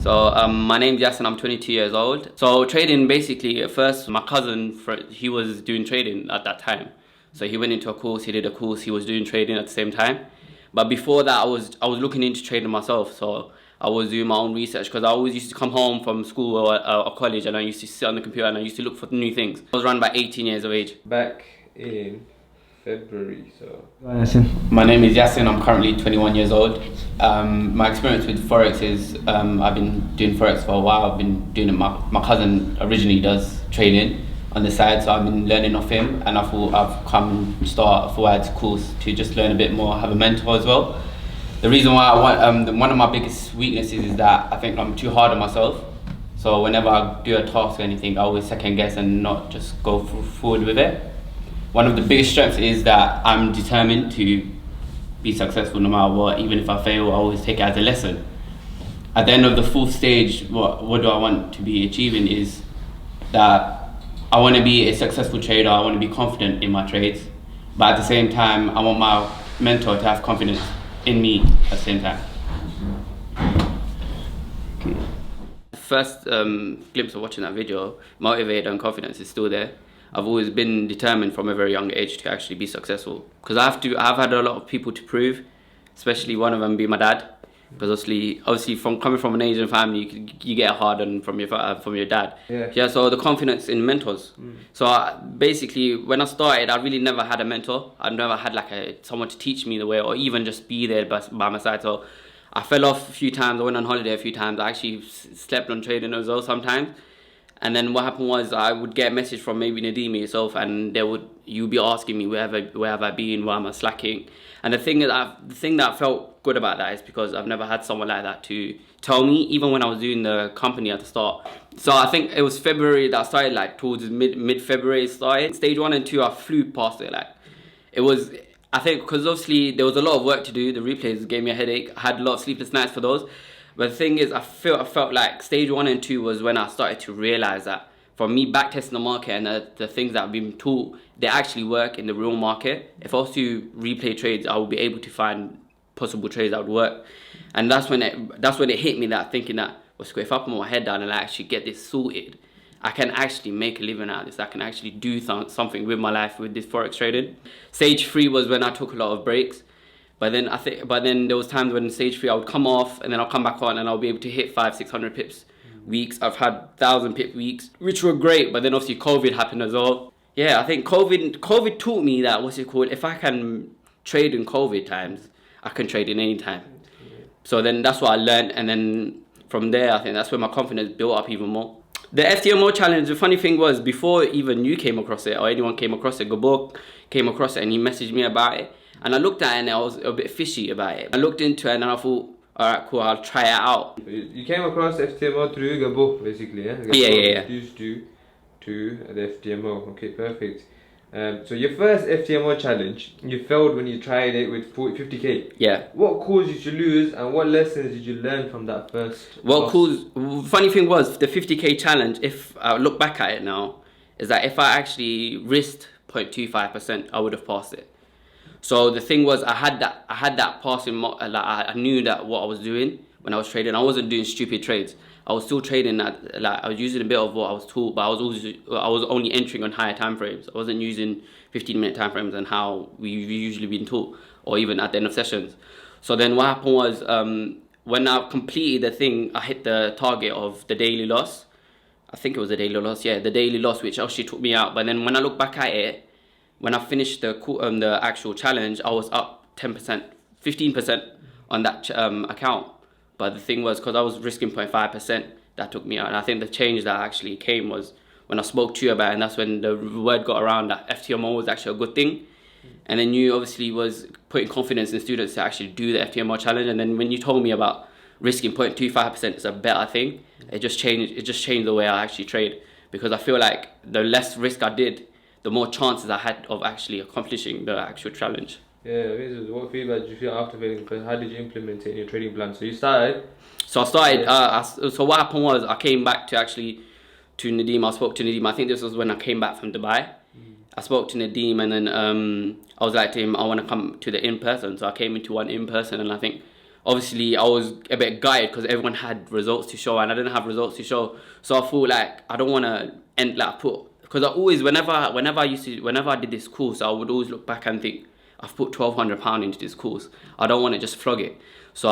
So my name's Yasin, I'm 22 years old. So trading basically, at first my cousin, he was doing trading at that time. So he went into a course, he did a course, he was doing trading at the same time. But before that I was looking into trading myself. So I was doing my own research because I always used to come home from school or college and I used to sit on the computer and I used to look for new things. I was around about 18 years of age. Back in February, so... My name is Yasin, I'm currently 21 years old. My experience with Forex is, I've been doing Forex for a while. I've been doing it, my cousin originally does trading on the side, so I've been learning off him, and I thought I've come and start a Fuad's course to just learn a bit more, have a mentor as well. The reason why I want, one of my biggest weaknesses is that I think I'm too hard on myself. So whenever I do a task or anything, I always second guess and not just go forward with it. One of the biggest strengths is that I'm determined to be successful no matter what. Even if I fail, I always take it as a lesson. At the end of the fourth stage, what do I want to be achieving is that I want to be a successful trader, I want to be confident in my trades, but at the same time, I want my mentor to have confidence in me at the same time. Okay. First glimpse of watching that video, motivated and confidence is still there. I've always been determined from a very young age to actually be successful because I've had a lot of people to prove, especially one of them being my dad. Because obviously from coming from an Asian family, you get hard on from your dad. Yeah. So the confidence in mentors. So basically, when I started, I really never had a mentor. I never had like someone to teach me the way, or even just be there by my side. So I fell off a few times. I went on holiday a few times. I actually slept on trading as well sometimes. And then what happened was I would get a message from maybe Nadeem yourself, and you'd be asking me where have I been, why am I slacking? And the thing that felt good about that is because I've never had someone like that to tell me, even when I was doing the company at the start. So I think it was February that I started, like towards mid-February started. Stage 1 and 2, I flew past it. Like it was, I think, because obviously there was a lot of work to do. The replays gave me a headache. I had a lot of sleepless nights for those. But the thing is, I felt like stage 1 and 2 was when I started to realize that from me backtesting the market and the things that I've been taught, they actually work in the real market. If I was to replay trades, I would be able to find possible trades that would work. And that's when it hit me, that thinking that, if I put my head down and I actually get this sorted, I can actually make a living out of this. I can actually do something with my life with this Forex trading. Stage 3 was when I took a lot of breaks. But then there was times when in stage 3 I would come off and then I'll come back on and I'll be able to hit 500-600 pips weeks. I've had 1,000 pip weeks, which were great. But then obviously COVID happened as well. Yeah, I think COVID taught me that, if I can trade in COVID times, I can trade in any time. So then that's what I learned, and then from there I think that's where my confidence built up even more. The FTMO challenge, the funny thing was, before even you came across it or anyone came across it, Gabor came across it and he messaged me about it. And I looked at it and I was a bit fishy about it. I looked into it and I thought, alright, cool, I'll try it out. You came across FTMO through Gabor, basically, yeah? Yeah. Introduced you to the FTMO. Okay, perfect. So your first FTMO challenge, you failed when you tried it with 50k. Yeah. What caused you to lose, and what lessons did you learn from that first? Funny thing was, the 50k challenge, if I look back at it now, is that if I actually risked 0.25%, I would have passed it. So the thing was, I had that passing, like I knew that what I was doing when I was trading. I wasn't doing stupid trades. I was still trading at, like, I was using a bit of what I was taught, but I was only entering on higher time frames. I wasn't using 15-minute time frames and how we usually been taught, or even at the end of sessions. So then what happened was, when I completed the thing, I hit the target of the daily loss. I think it was the daily loss, yeah, the daily loss, which actually took me out. But then when I look back at it, when I finished the actual challenge, I was up 10%, 15% on that account. But the thing was, because I was risking 0.5%, that took me out. And I think the change that actually came was when I spoke to you about it, and that's when the word got around that FTMO was actually a good thing. And then you obviously was putting confidence in students to actually do the FTMO challenge. And then when you told me about risking 0.25% is a better thing, it just changed the way I actually trade. Because I feel like the less risk I did, the more chances I had of actually accomplishing the actual challenge. Yeah, what feedback did you feel after failing? Because how did you implement it in your trading plan? So you started. So I started. So what happened was, I came back to Nadeem. I spoke to Nadeem. I think this was when I came back from Dubai. I spoke to Nadeem, and then I was like to him, I want to come to the in-person. So I came into one in-person, and I think obviously I was a bit gutted because everyone had results to show and I didn't have results to show. So I thought like I don't want to end like put, because I always whenever I did this course, I would always look back and think I've put £1,200 into this course. I don't want to just flog it. So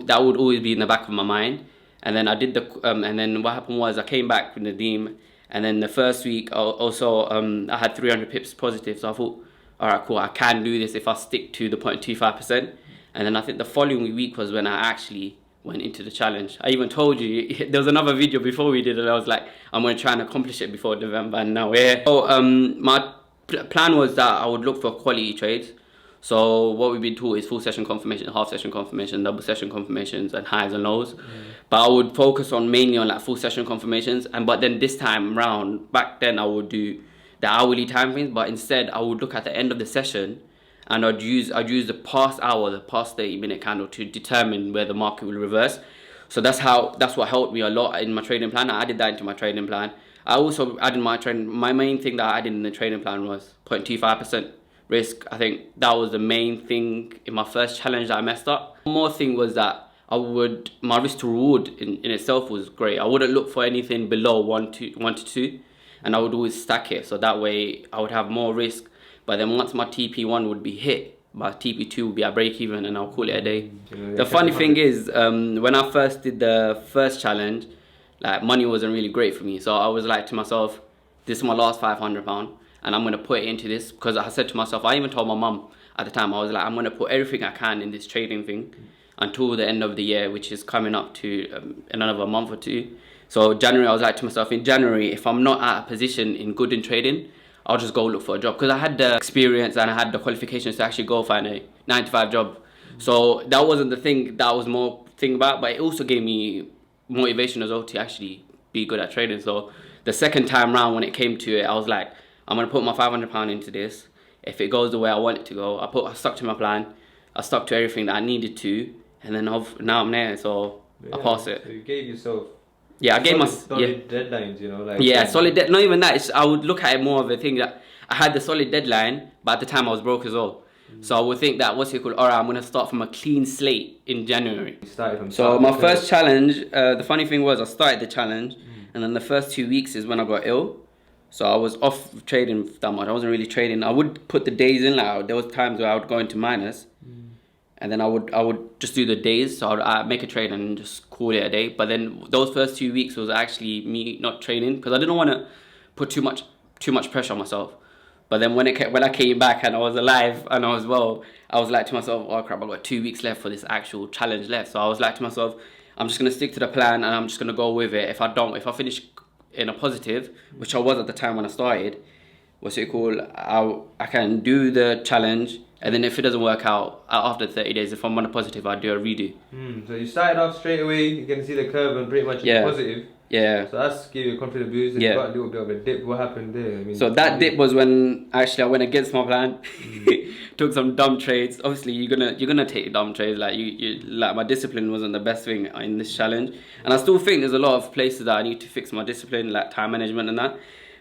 that would always be in the back of my mind. And then I did and then what happened was I came back with Nadeem, and then the first week I had 300 pips positive. So I thought, all right, cool, I can do this if I stick to the 0.25%. And then I think the following week was when I actually went into the challenge. I even told you, there was another video before we did it, I was like, I'm going to try and accomplish it before November, and now we're here. So my plan was that I would look for quality trades. So what we've been taught is full session confirmation, half session confirmation, double session confirmations, and highs and lows. But I would focus mainly on like full session confirmations. But then this time round, back then I would do the hourly time frames, but instead I would look at the end of the session, and I'd use the past hour, the past 30-minute candle to determine where the market will reverse. So that's what helped me a lot in my trading plan. I added that into my trading plan. I also added my main thing that I added in the trading plan was 0.25% risk. I think that was the main thing in my first challenge that I messed up. One more thing was that my risk to reward in itself was great. I wouldn't look for anything below 1 to 2, and I would always stack it, so that way I would have more risk. But then once my TP1 would be hit, my TP2 would be at break even, and I'll call it a day. The funny thing is, when I first did the first challenge, like money wasn't really great for me. So I was like to myself, this is my last £500, and I'm gonna put it into this, because I said to myself, I even told my mum at the time, I was like, I'm gonna put everything I can in this trading thing until the end of the year, which is coming up to another month or two. So January, I was like to myself, in January, if I'm not at a position in trading, I'll just go look for a job, because I had the experience and I had the qualifications to actually go find a 9-to-5 job. So that wasn't the thing that I was more thinking about, but it also gave me motivation as well to actually be good at trading. So the second time round when it came to it, I was like, I'm gonna put my £500 into this. If it goes the way I want it to go, I stuck to my plan. I stuck to everything that I needed to, and then now I'm there, so I passed it. So you gave yourself I gave solid deadlines, solid not even that. I would look at it more of a thing that I had the solid deadline, but at the time I was broke as well. So I would think that, alright, I'm gonna start from a clean slate in January. So my first challenge, the funny thing was I started the challenge, and then the first 2 weeks is when I got ill. So I was off trading that much. I wasn't really trading. I would put the days in, like there was times where I would go into minus, and then I would just do the days. So I'd make a trade and just call it a day. But then those first 2 weeks was actually me not trading, because I didn't want to put too much pressure on myself. But then when I came back and I was alive and I was well, I was like to myself, oh crap, I've got 2 weeks left for this actual challenge left. So I was like to myself, I'm just gonna stick to the plan and I'm just gonna go with it. If I finish in a positive, which I was at the time when I started, I can do the challenge, and then if it doesn't work out after 30 days, if I'm on a positive, I'll do a redo. So you started off straight away, you can see the curve and pretty much positive. Yeah. So that's give you a confidence boost, and you got a little bit of a dip. What happened there? So that dip was when actually I went against my plan. Took some dumb trades. Obviously you're gonna take dumb trades, like you like my discipline wasn't the best thing in this challenge. And I still think there's a lot of places that I need to fix my discipline, like time management and that.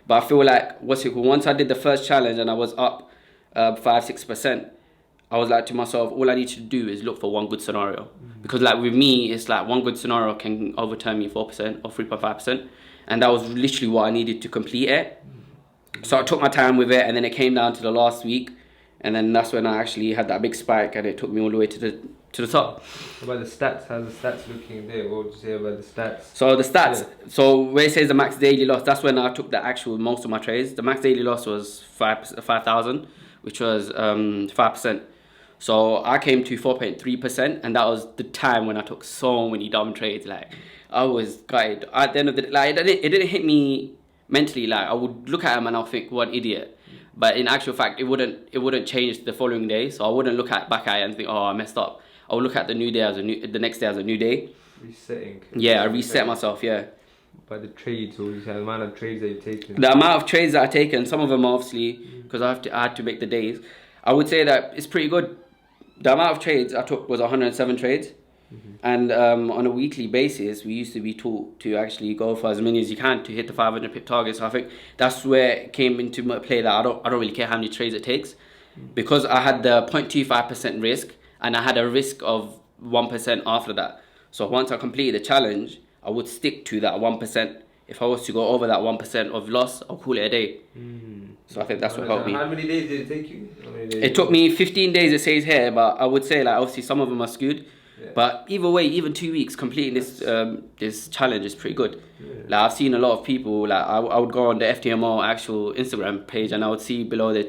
But I feel like once I did the first challenge and I was up 5-6%, I was like to myself, all I need to do is look for one good scenario. Because like with me, it's like one good scenario can overturn me 4% or 3.5%. And that was literally what I needed to complete it. So I took my time with it, and then it came down to the last week. And then that's when I actually had that big spike, and it took me all the way to the top. What about the stats? How's the stats looking there? What would you say about the stats? So the stats, so where it says the max daily loss, that's when I took most of my trades. The max daily loss was 5,000, which was 5%. So I came to 4.3%, and that was the time when I took so many dumb trades. Like I was gutted. At the end of the day, like it didn't hit me mentally. Like I would look at them and I'll think, what an idiot. But in actual fact, it wouldn't change the following day. So I wouldn't look back at it and think, oh, I messed up. I would look at the next day as a new day. Resetting. Yeah, I reset myself. Yeah. By the trades, or the amount of trades that you've taken. The amount of trades that I've taken, some of them obviously, because I had to make the days. I would say that it's pretty good. The amount of trades I took was 107 trades. And on a weekly basis, we used to be taught to actually go for as many as you can to hit the 500 pip target. So I think that's where it came into play, that I don't really care how many trades it takes, because I had the 0.25% risk, and I had a risk of 1% after that. So once I completed the challenge, I would stick to that 1%. If I was to go over that 1% of loss, I'll call it a day. So I think that's what helped me. How many days did it take you? It took me 15 days, it says here, but I would say, like, obviously some of them are skewed. Yeah. But either way, even 2 weeks completing this challenge is pretty good. Yeah. Like, I've seen a lot of people, like, I would go on the FTMO actual Instagram page, and I would see below the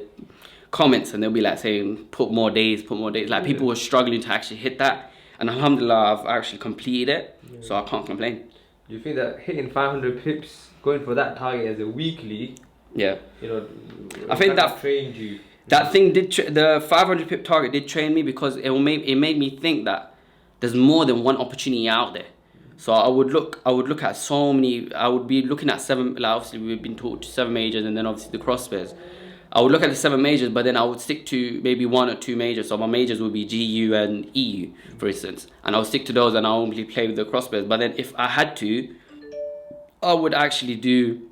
comments, and they'll be like saying, put more days. Like, people were struggling to actually hit that. And alhamdulillah, I've actually completed it, so I can't complain. You think that hitting 500 pips, going for that target as a weekly, Yeah. you know, I think that trained you. That thing did the 500 pip target did train me, because it made me think that there's more than one opportunity out there. So I would look at so many. I would be looking at 7. Like, obviously we've been taught 7 majors, and then obviously the cross pairs. I would look at the 7 majors, but then I would stick to maybe 1 or 2 majors. So my majors would be GU and EU, for instance, and I would stick to those, and I only play with the cross pairs. But then if I had to, I would actually do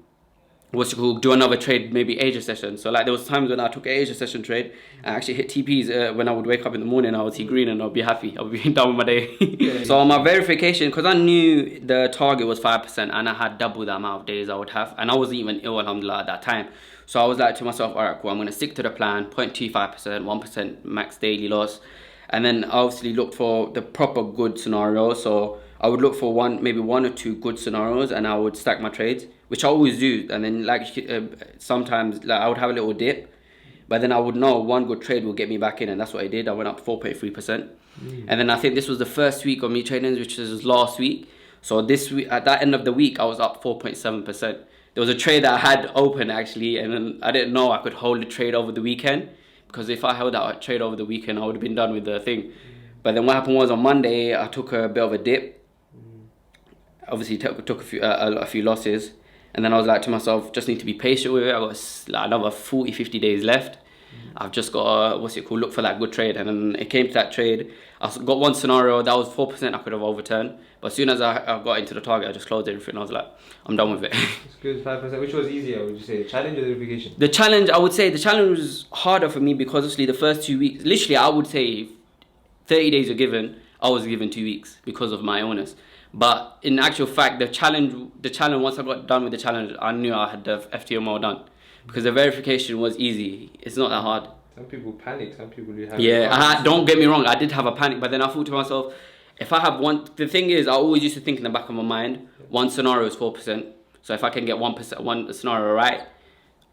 do another trade, maybe Asia session. So like, there was times when I took an Asia session trade and actually hit TPs. When I would wake up in the morning, I would see green and I'll be happy. I'll be done with my day. So on my verification, because I knew the target was 5% and I had double the amount of days I would have, and I wasn't even ill, alhamdulillah, at that time. So I was like to myself, all right, cool, I'm going to stick to the plan, 0.25%, 1% max daily loss. And then I obviously looked for the proper good scenario. So I would look for maybe 1 or 2 good scenarios, and I would stack my trades, which I always do. And then like sometimes, like, I would have a little dip, but then I would know one good trade will get me back in, and that's what I did. I went up 4.3%. And then I think this was the first week of me trading, which was last week. So this week, at that end of the week, I was up 4.7%. There was a trade that I had open actually, and then I didn't know I could hold the trade over the weekend, because if I held that trade over the weekend, I would have been done with the thing. But then what happened was, on Monday, I took a bit of a dip. Obviously, took a few losses. And then I was like to myself, just need to be patient with it. I got like another 40, 50 days left. I've just got to, look for that good trade. And then it came to that trade. I got one scenario, that was 4% I could have overturned. But as soon as I got into the target, I just closed everything. I was like, I'm done with it. It's good, 5%. Which was easier, would you say? Challenge or verification? The challenge, I would say the challenge was harder for me, because obviously the first 2 weeks, literally I would say 30 days are given, I was given 2 weeks because of my illness. But in actual fact, the challenge, once I got done with the challenge, I knew I had the FTMO done, because the verification was easy. It's not that hard. Some people panic, some people do have... Yeah, don't get me wrong, I did have a panic, but then I thought to myself, if I have one... The thing is, I always used to think in the back of my mind, one scenario is 4%. So if I can get 1%, one scenario right,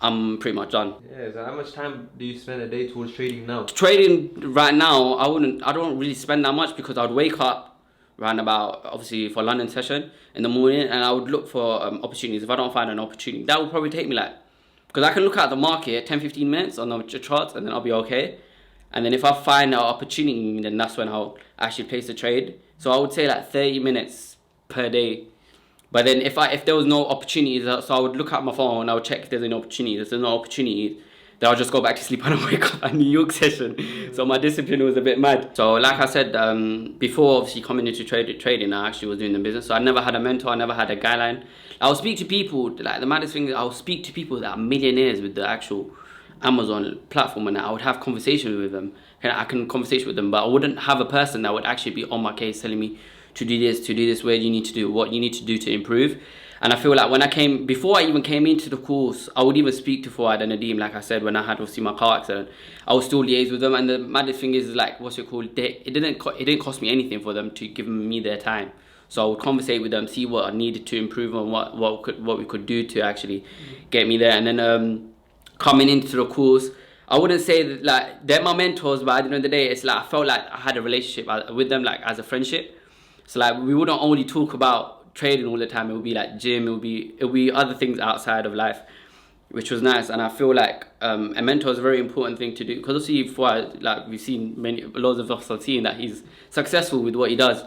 I'm pretty much done. Yeah, so how much time do you spend a day towards trading now? Trading right now, I don't really spend that much, because I'd wake up around about, obviously for London session in the morning, and I would look for opportunities. If I don't find an opportunity, that will probably take me like, because I can look at the market 10-15 minutes on the charts, and then I'll be okay. And then if I find an opportunity, then that's when I'll actually place the trade. So I would say like 30 minutes per day. But then if there was no opportunities, so I would look at my phone, I would check if there's any opportunities. If there's no opportunities, then I'll just go back to sleep and I'll wake up at New York session. So my discipline was a bit mad. So like I said, before obviously coming into trading, I actually was doing the business. So I never had a mentor, I never had a guideline. I would speak to people, like the maddest thing is, I would speak to people that are millionaires with the actual Amazon platform, and I would have conversations with them. I can conversation with them, but I wouldn't have a person that would actually be on my case telling me to do this, where you need to do, what you need to do to improve. And I feel like before I even came into the course, I would even speak to Fuad and Nadeem, like I said, when I had to see my car accident. I would still liaise with them, and the maddest thing is, like, it didn't cost me anything for them to give me their time. So I would conversate with them, see what I needed to improve on, what we could do to actually get me there. And then coming into the course, I wouldn't say that, like, they're my mentors, but at the end of the day, it's like I felt like I had a relationship with them, like, as a friendship. So like, we wouldn't only talk about trading all the time. It would be like gym, it would be other things outside of life, which was nice. And I feel like a mentor is a very important thing to do, because obviously like we've seen loads of us have seen that he's successful with what he does,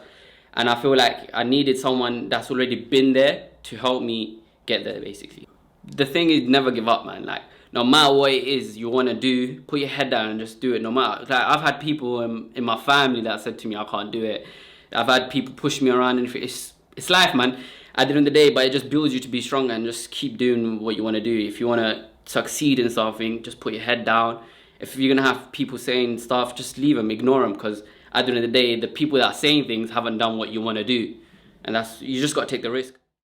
and I feel like I needed someone that's already been there to help me get there. Basically, the thing is, never give up, man. Like, no matter what it is you want to do, put your head down and just do it. No matter, like, I've had people in my family that said to me, I can't do it. I've had people push me around, and it's life, man, at the end of the day. But it just builds you to be stronger and just keep doing what you want to do. If you want to succeed in something, just put your head down. If you're going to have people saying stuff, just leave them, ignore them, because at the end of the day, the people that are saying things haven't done what you want to do, and you just got to take the risk.